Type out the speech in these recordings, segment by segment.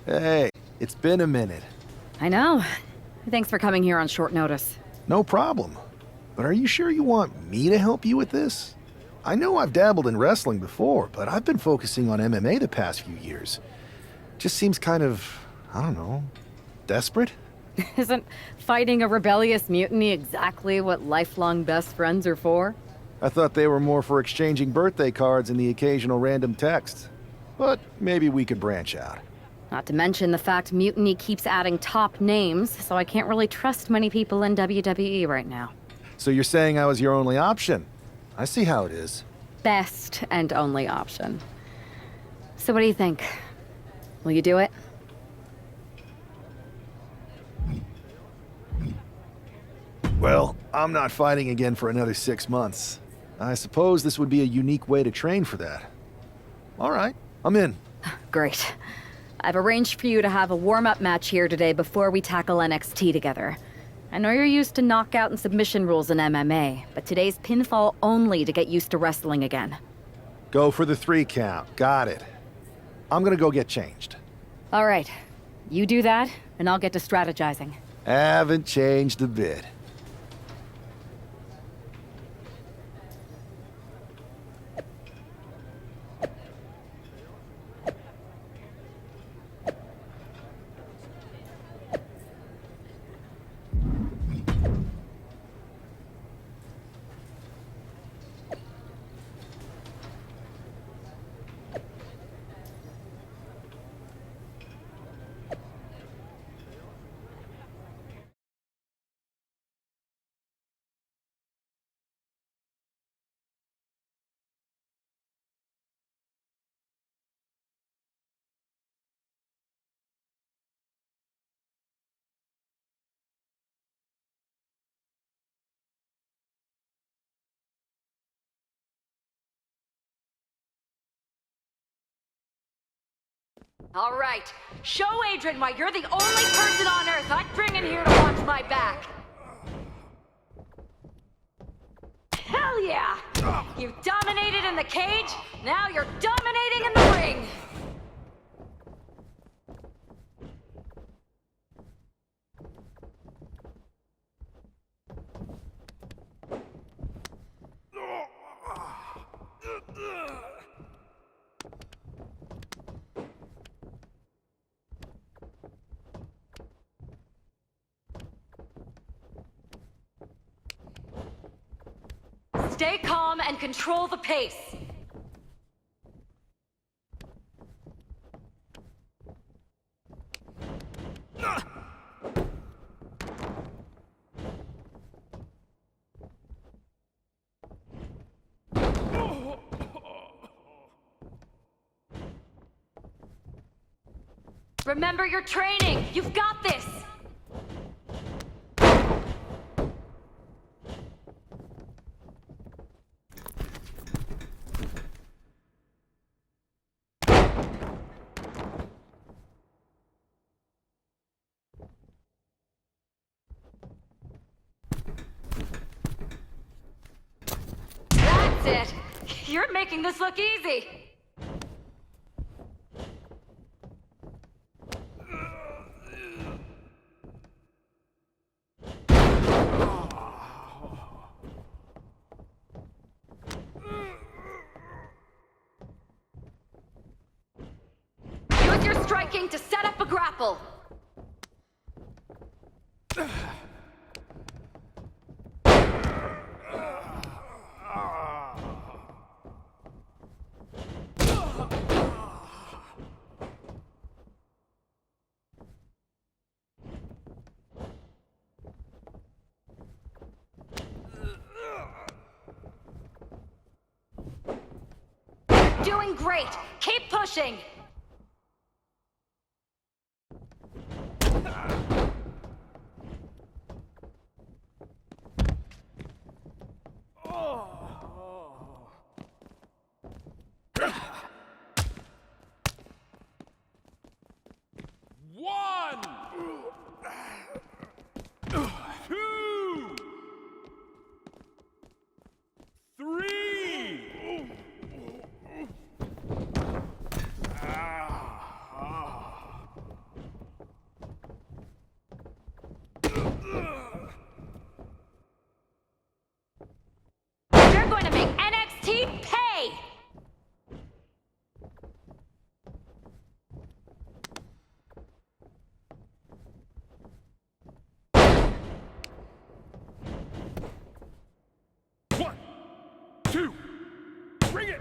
Hey, it's been a minute. I know. Thanks for coming here on short notice. No problem. But are you sure you want me to help you with this? I know I've dabbled in wrestling before, but I've been focusing on MMA the past few years. Just seems kind of, I don't know, desperate? Isn't fighting a rebellious mutiny exactly what lifelong best friends are for? I thought they were more for exchanging birthday cards and the occasional random text. But maybe we could branch out. Not to mention the fact Mutiny keeps adding top names, so I can't really trust many people in WWE right now. So you're saying I was your only option? I see how it is. Best and only option. So what do you think? Will you do it? Well, I'm not fighting again for another 6 months. I suppose this would be a unique way to train for that. All right, I'm in. Great. I've arranged for you to have a warm-up match here today before we tackle NXT together. I know you're used to knockout and submission rules in MMA, but today's pinfall only to get used to wrestling again. Go for the 3 count. Got it. I'm gonna go get changed. All right. You do that, and I'll get to strategizing. Haven't changed a bit. All right. Show Adrian why you're the only person on Earth I'd bring in here to watch my back. Hell yeah! You dominated in the cage, now you're dominating in the ring! Stay calm and control the pace. Remember your training. You've got this. That's it. You're making this look easy. Use your striking to set up a grapple. Doing great. Keep pushing. One, two, three. Bring it!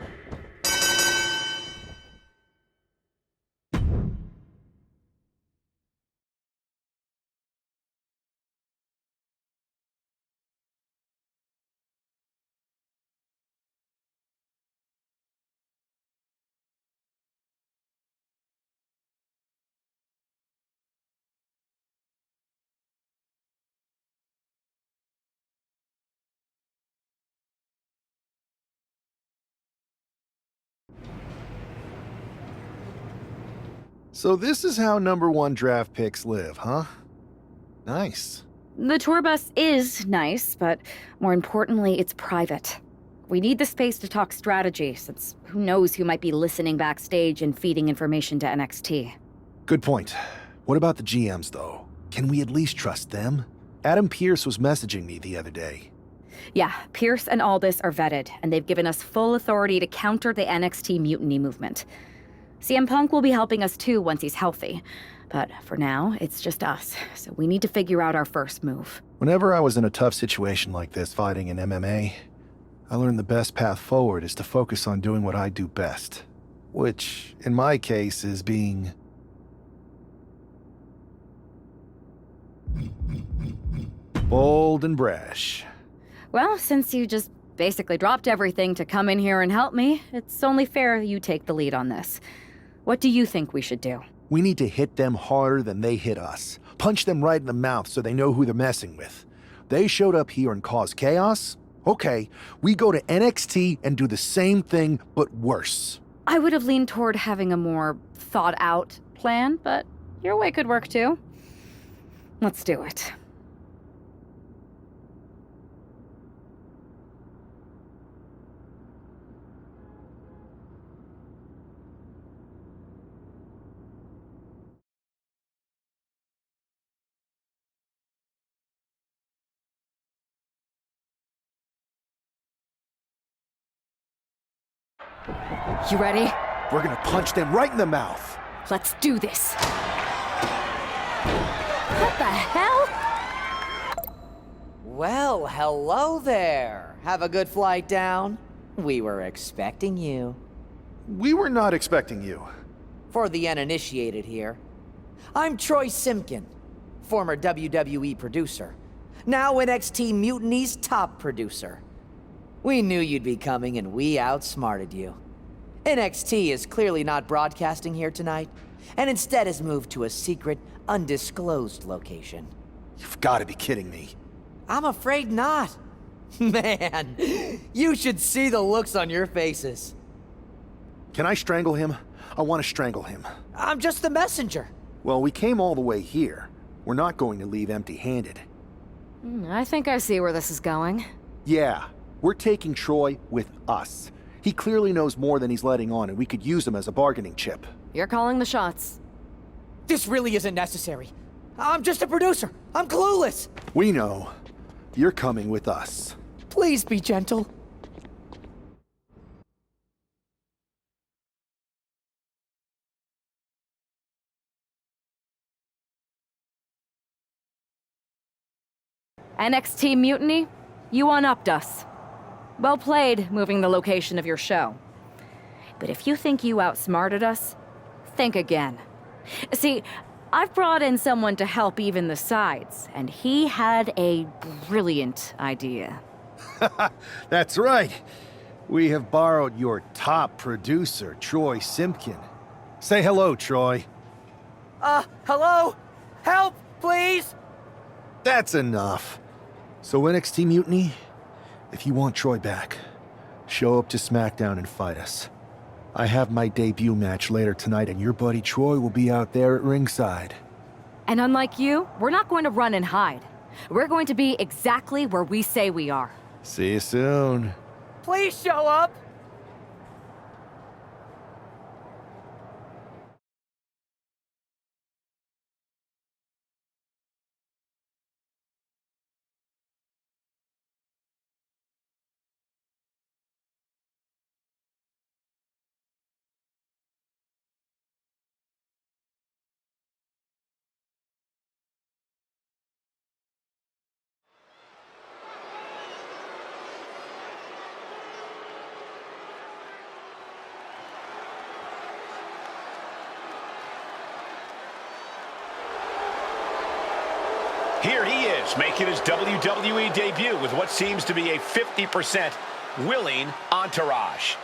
So this is how #1 draft picks live, huh? Nice. The tour bus is nice, but more importantly, it's private. We need the space to talk strategy, since who knows who might be listening backstage and feeding information to NXT. Good point. What about the GMs, though? Can we at least trust them? Adam Pearce was messaging me the other day. Yeah, Pierce and Aldis are vetted, and they've given us full authority to counter the NXT mutiny movement. CM Punk will be helping us too once he's healthy. But for now, it's just us, so we need to figure out our first move. Whenever I was in a tough situation like this fighting in MMA, I learned the best path forward is to focus on doing what I do best. Which, in my case, is being... bold and brash. Well, since you just basically dropped everything to come in here and help me, it's only fair you take the lead on this. What do you think we should do? We need to hit them harder than they hit us. Punch them right in the mouth so they know who they're messing with. They showed up here and caused chaos? Okay, we go to NXT and do the same thing, but worse. I would have leaned toward having a more thought-out plan, but your way could work too. Let's do it. You ready? We're gonna punch them right in the mouth. Let's do this. What the hell? Well, hello there. Have a good flight down. We were expecting you. We were not expecting you. For the uninitiated here, I'm Troy Simpkin, former WWE producer, now NXT Mutiny's top producer. We knew you'd be coming and we outsmarted you. NXT is clearly not broadcasting here tonight, and instead has moved to a secret, undisclosed location. You've got to be kidding me. I'm afraid not. Man, you should see the looks on your faces. Can I strangle him? I want to strangle him. I'm just the messenger. Well, we came all the way here. We're not going to leave empty-handed. I think I see where this is going. Yeah, we're taking Troy with us. He clearly knows more than he's letting on, and we could use him as a bargaining chip. You're calling the shots. This really isn't necessary. I'm just a producer. I'm clueless. We know. You're coming with us. Please be gentle. NXT Mutiny, you one-upped us. Well played, moving the location of your show. But if you think you outsmarted us, think again. See, I've brought in someone to help even the sides, and he had a brilliant idea. That's right. We have borrowed your top producer, Troy Simpkin. Say hello, Troy. Hello? Help, please? That's enough. So NXT Mutiny, if you want Troy back, show up to SmackDown and fight us. I have my debut match later tonight, and your buddy Troy will be out there at ringside. And unlike you, we're not going to run and hide. We're going to be exactly where we say we are. See you soon. Please show up. Lewis making his WWE debut with what seems to be a 50% willing entourage.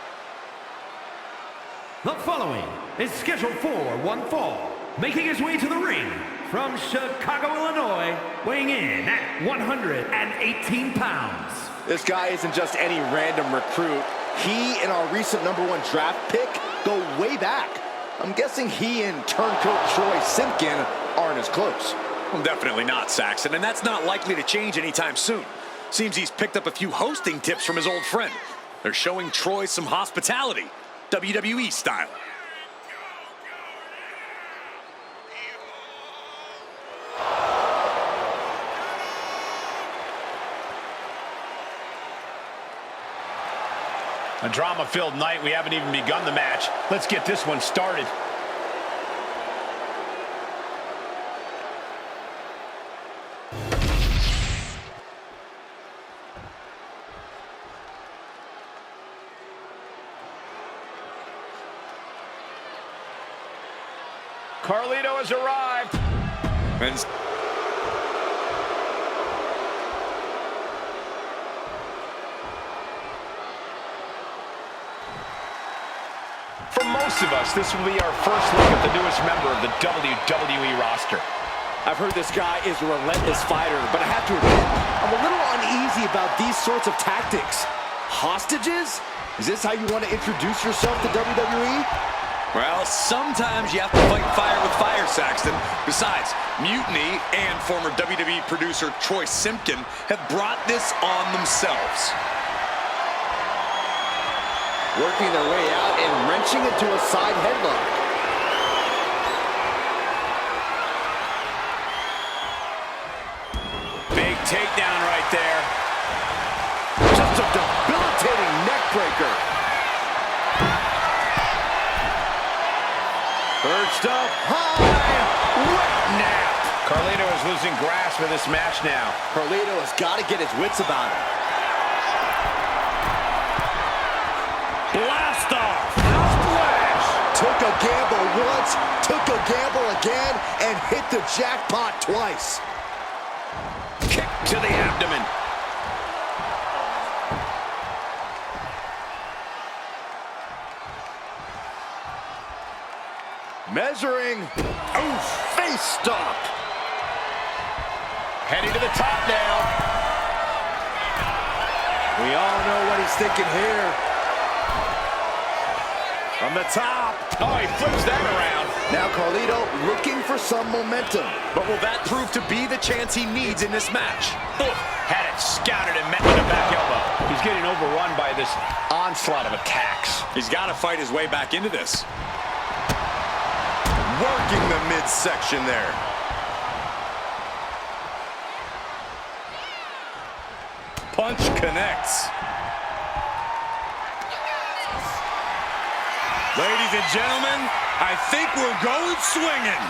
The following is scheduled for one fall, making his way to the ring from Chicago, Illinois, weighing in at 118 pounds. This guy isn't just any random recruit. He and our recent #1 draft pick go way back. I'm guessing he and turncoat Troy Simpkin aren't as close. Well, definitely not, Saxon, and that's not likely to change anytime soon. Seems he's picked up a few hosting tips from his old friend. They're showing Troy some hospitality, WWE style. A drama-filled night. We haven't even begun the match. Let's get this one started. Carlito has arrived. And For most of us, this will be our first look at the newest member of the WWE roster. I've heard this guy is a relentless fighter, but I have to admit, I'm a little uneasy about these sorts of tactics. Hostages? Is this how you want to introduce yourself to WWE? well, sometimes you have to fight fire with fire, Saxton. Besides, Mutiny and former WWE producer Troy Simpkin have brought this on themselves. Working their way out and wrenching into a side headlock. Big takedown right there. Just a debilitating neck breaker. Perched up high. Wet nap. Carlito is losing grasp of this match now. Carlito has got to get his wits about him. Blast off! Splash! Took a gamble once, took a gamble again, and hit the jackpot twice. Kick to the abdomen. Measuring. Oof, face stop. Heading to the top now. We all know what he's thinking here. From the top. Oh, he flips that around. Now Carlito looking for some momentum. But will that prove to be the chance he needs in this match? Oof, had it scouted and met with a back elbow. He's getting overrun by this onslaught of attacks. He's got to fight his way back into this. Working the midsection there. Punch connects. Ladies and gentlemen, I think we're going swinging.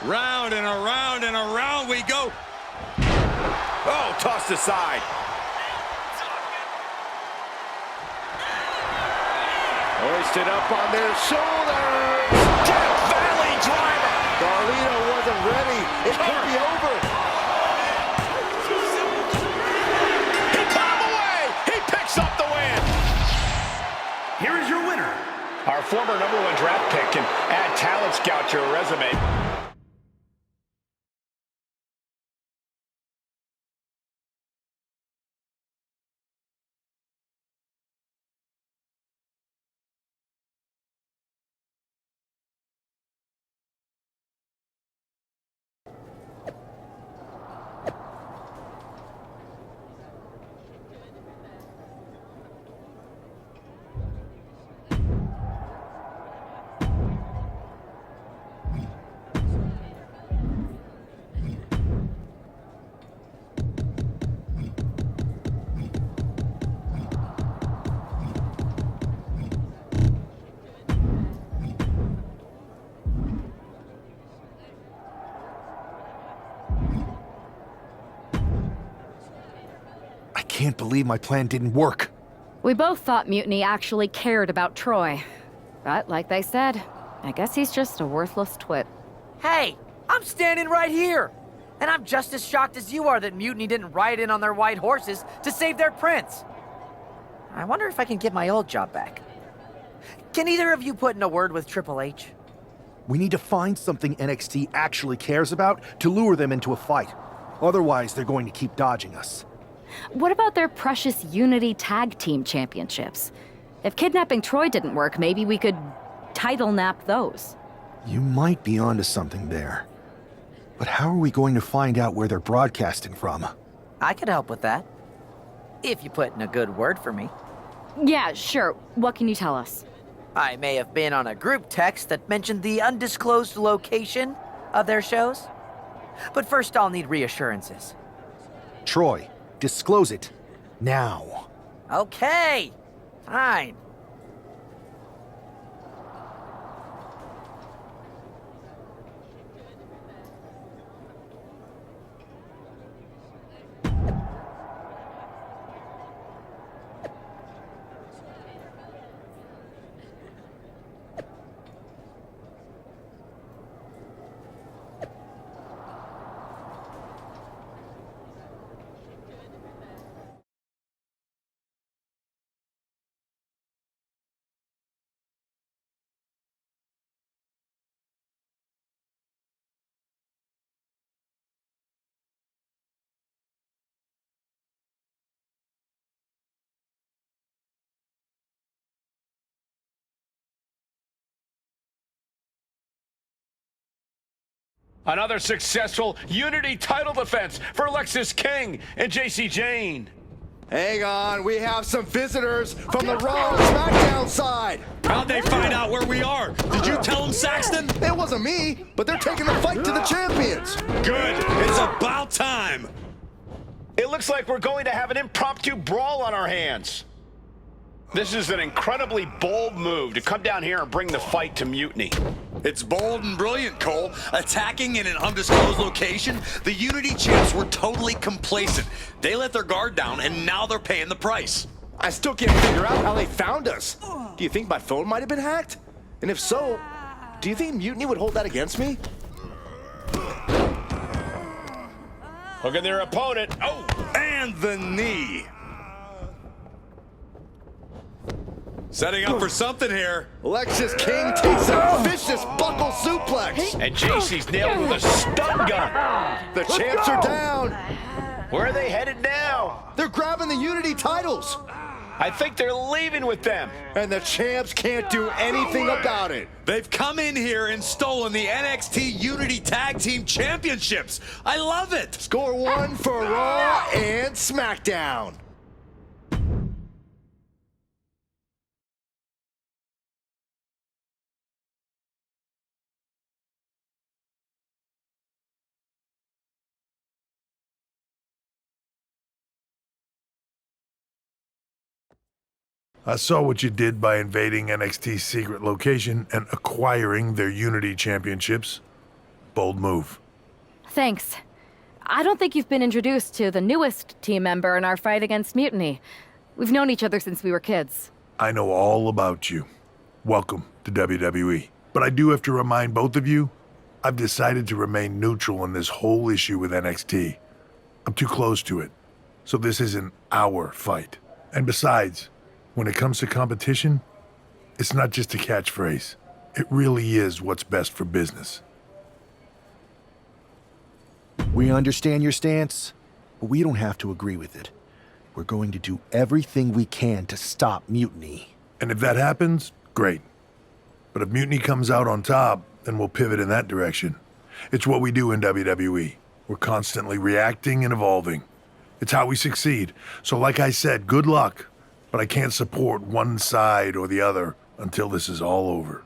Round and around and around we go. Oh, tossed aside. Hoisted up on their shoulders. Death Valley driver. Carlito wasn't ready. It could be over. He caught him away. He picks up the win. Here is your winner. Our former #1 draft pick can add talent scout to your resume. I can't believe my plan didn't work. We both thought Mutiny actually cared about Troy. But like they said, I guess he's just a worthless twit. Hey, I'm I'm standing right here. And I'm just as shocked as you are that Mutiny didn't ride in on their white horses to save their prince. I wonder if I can get my old job back. Can either of you put in a word with Triple H? We need to find something NXT actually cares about to lure them into a fight. Otherwise, they're going to keep dodging us. What about their precious Unity Tag Team Championships? If kidnapping Troy didn't work, maybe we could title nap those. You might be onto something there. But how are we going to find out where they're broadcasting from? I could help with that. If you put in a good word for me. Yeah, sure. What can you tell us? I may have been on a group text that mentioned the undisclosed location of their shows. But first I'll need reassurances. Troy, disclose it. Now. Okay, fine. Another successful Unity title defense for Lexis King and JC Jane. Hang on, we have some visitors from the Raw SmackDown side. How'd they find out where we are? Did you tell them, Saxton? It wasn't me, but they're taking the fight to the champions. Good. It's about time. It looks like we're going to have an impromptu brawl on our hands. This is an incredibly bold move to come down here and bring the fight to Mutiny. It's bold and brilliant, Cole. Attacking in an undisclosed location, the Unity champs were totally complacent. They let their guard down, and now they're paying the price. I still can't figure out how they found us. Do you think my phone might have been hacked? And if so, do you think Mutiny would hold that against me? Look at their opponent. Oh! And the knee. Setting up for something here. Lexis King takes a vicious buckle suplex. And JC's nailed with a stun gun. The champs are down. Where are they headed now? They're grabbing the Unity titles. I think they're leaving with them. And the champs can't do anything about it. They've come in here and stolen the NXT Unity Tag Team Championships. I love it. Score one for Raw and SmackDown. I saw what you did by invading NXT's secret location and acquiring their Unity championships. Bold move. Thanks. I don't think you've been introduced to the newest team member in our fight against Mutiny. We've known each other since we were kids. I know all about you. Welcome to WWE. But I do have to remind both of you, I've decided to remain neutral in this whole issue with NXT. I'm too close to it. So this isn't our fight. And besides, when it comes to competition, it's not just a catchphrase. It really is what's best for business. We understand your stance, but we don't have to agree with it. We're going to do everything we can to stop Mutiny. And if that happens, great. But if Mutiny comes out on top, then we'll pivot in that direction. It's what we do in WWE. We're constantly reacting and evolving. It's how we succeed. So like I said, good luck. But I can't support one side or the other until this is all over.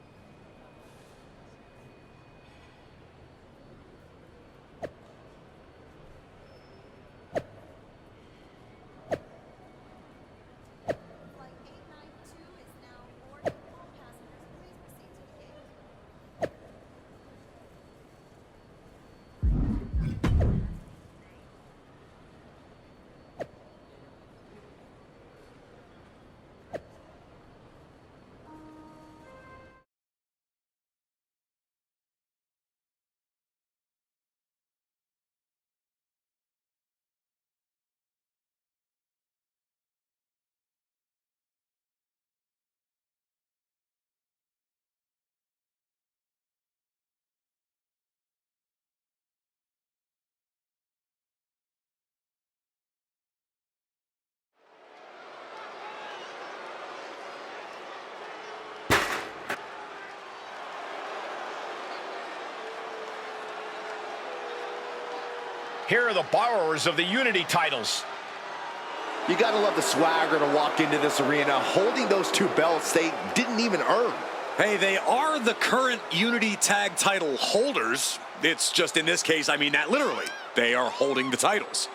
Here are the borrowers of the Unity titles. You gotta love the swagger to walk into this arena holding those two belts they didn't even earn. Hey, they are the current Unity Tag title holders. It's just in this case, I mean that literally. They are holding the titles.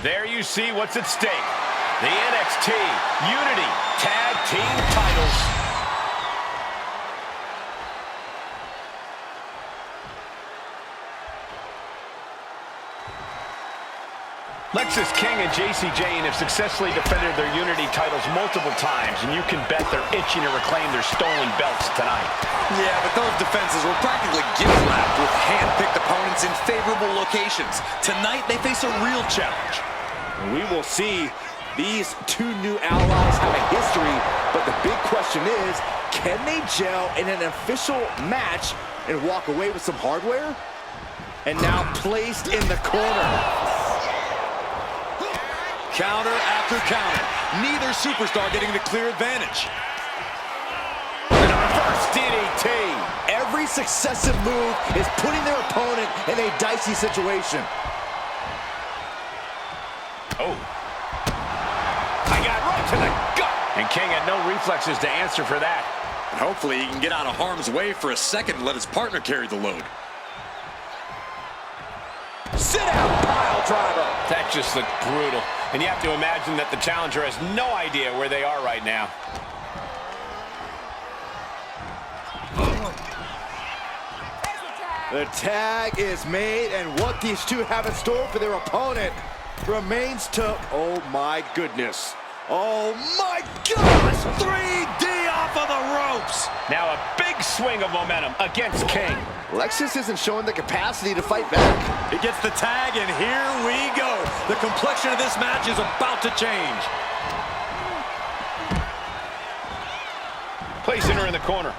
There you see what's at stake. The NXT Unity Tag Team titles. Lexis King and JC Jane have successfully defended their Unity titles multiple times, and you can bet they're itching to reclaim their stolen belts tonight. Yeah, but those defenses were practically gift-wrapped with hand-picked opponents in favorable locations. Tonight, they face a real challenge. We will see. These two new allies have a history, but the big question is, can they gel in an official match and walk away with some hardware? And now placed in the corner. Counter after counter. Neither superstar getting the clear advantage. And a reverse DDT. Every successive move is putting their opponent in a dicey situation. Oh. I got right to the gut. And King had no reflexes to answer for that. And hopefully he can get out of harm's way for a second and let his partner carry the load. Sit out, pile driver. That just looked brutal. And you have to imagine that the challenger has no idea where they are right now. The tag is made, and what these two have in store for their opponent remains to... Oh, my goodness. Oh, my gosh! 3D off of the ropes. Now a big swing of momentum against King. Lexis isn't showing the capacity to fight back. He gets the tag, and here we go. The complexion of this match is about to change. Placing her in the corner.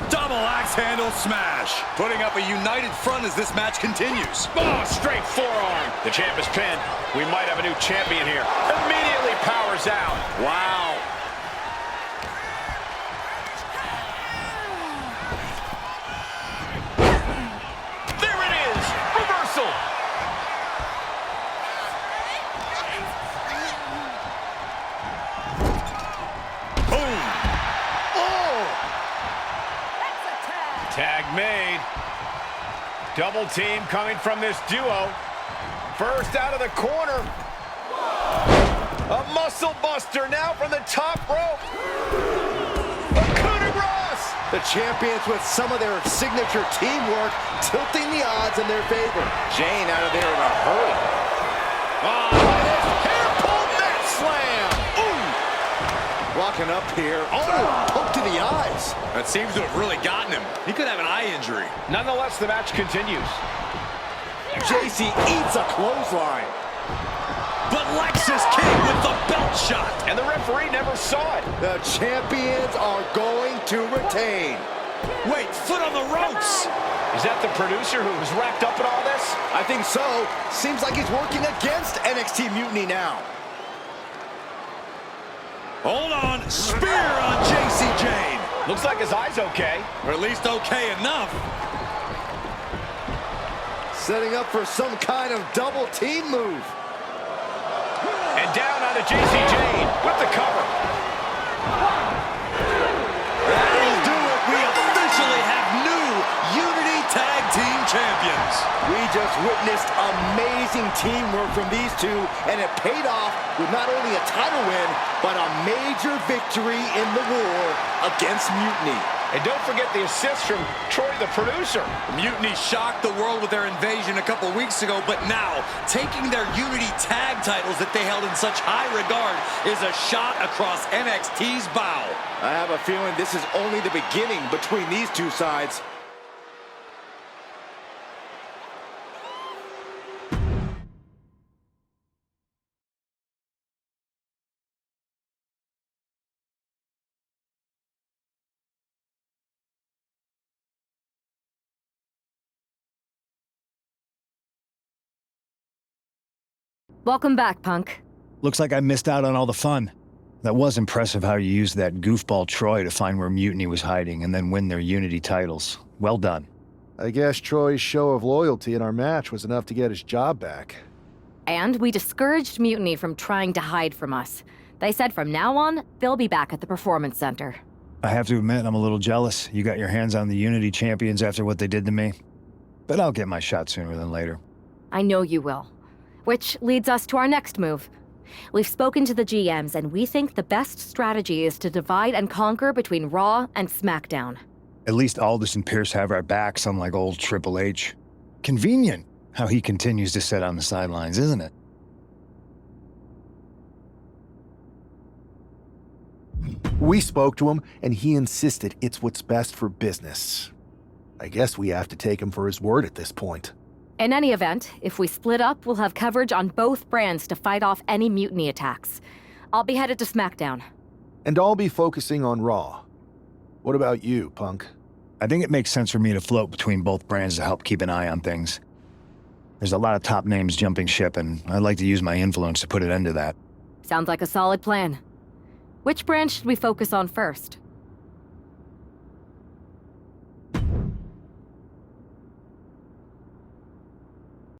Double axe handle smash. Putting up a united front as this match continues. Oh, straight forearm. The champ is pinned. We might have a new champion here. Immediately powers out. Wow. There it is. Reversal. Boom. Oh! Tag made. Double team coming from this duo. First out of the corner. A muscle buster now from the top rope. A coup de grace. The champions with some of their signature teamwork tilting the odds in their favor. Jane out of there in a hurry. Oh, this hair pull mat slam. Ooh. Walking up here. Oh, poke to the eyes. That seems to have really gotten him. He could have an eye injury. Nonetheless, the match continues. JC eats a clothesline. But Lexis King with the belt shot. And the referee never saw it. The champions are going to retain. Wait, foot on the ropes. Is that the producer who was wrapped up in all this? I think so. Seems like he's working against NXT Mutiny now. Hold on. Spear on JC Jane. Looks like his eye's okay. Or at least okay enough. Setting up for some kind of double team move. And down on the JC Jane with the cover. That'll do it. We officially have new Unity Tag Team Champions. We just witnessed amazing teamwork from these two, and it paid off with not only a title win, but a major victory in the war against Mutiny. And don't forget the assist from Troy, the producer. Mutiny shocked the world with their invasion a couple weeks ago, but now, taking their Unity tag titles that they held in such high regard is a shot across NXT's bow. I have a feeling this is only the beginning between these two sides. Welcome back, Punk. Looks like I missed out on all the fun. That was impressive how you used that goofball Troy to find where Mutiny was hiding and then win their Unity titles. Well done. I guess Troy's show of loyalty in our match was enough to get his job back. And we discouraged Mutiny from trying to hide from us. They said from now on, they'll be back at the Performance Center. I have to admit, I'm a little jealous. You got your hands on the Unity champions after what they did to me. But I'll get my shot sooner than later. I know you will. Which leads us to our next move. We've spoken to the GMs, and we think the best strategy is to divide and conquer between Raw and SmackDown. At least Aldous and Pierce have our backs, unlike old Triple H. Convenient how he continues to sit on the sidelines, isn't it? We spoke to him, and he insisted it's what's best for business. I guess we have to take him for his word at this point. In any event, if we split up, we'll have coverage on both brands to fight off any Mutiny attacks. I'll be headed to SmackDown. And I'll be focusing on Raw. What about you, Punk? I think it makes sense for me to float between both brands to help keep an eye on things. There's a lot of top names jumping ship, and I'd like to use my influence to put an end to that. Sounds like a solid plan. Which brand should we focus on first?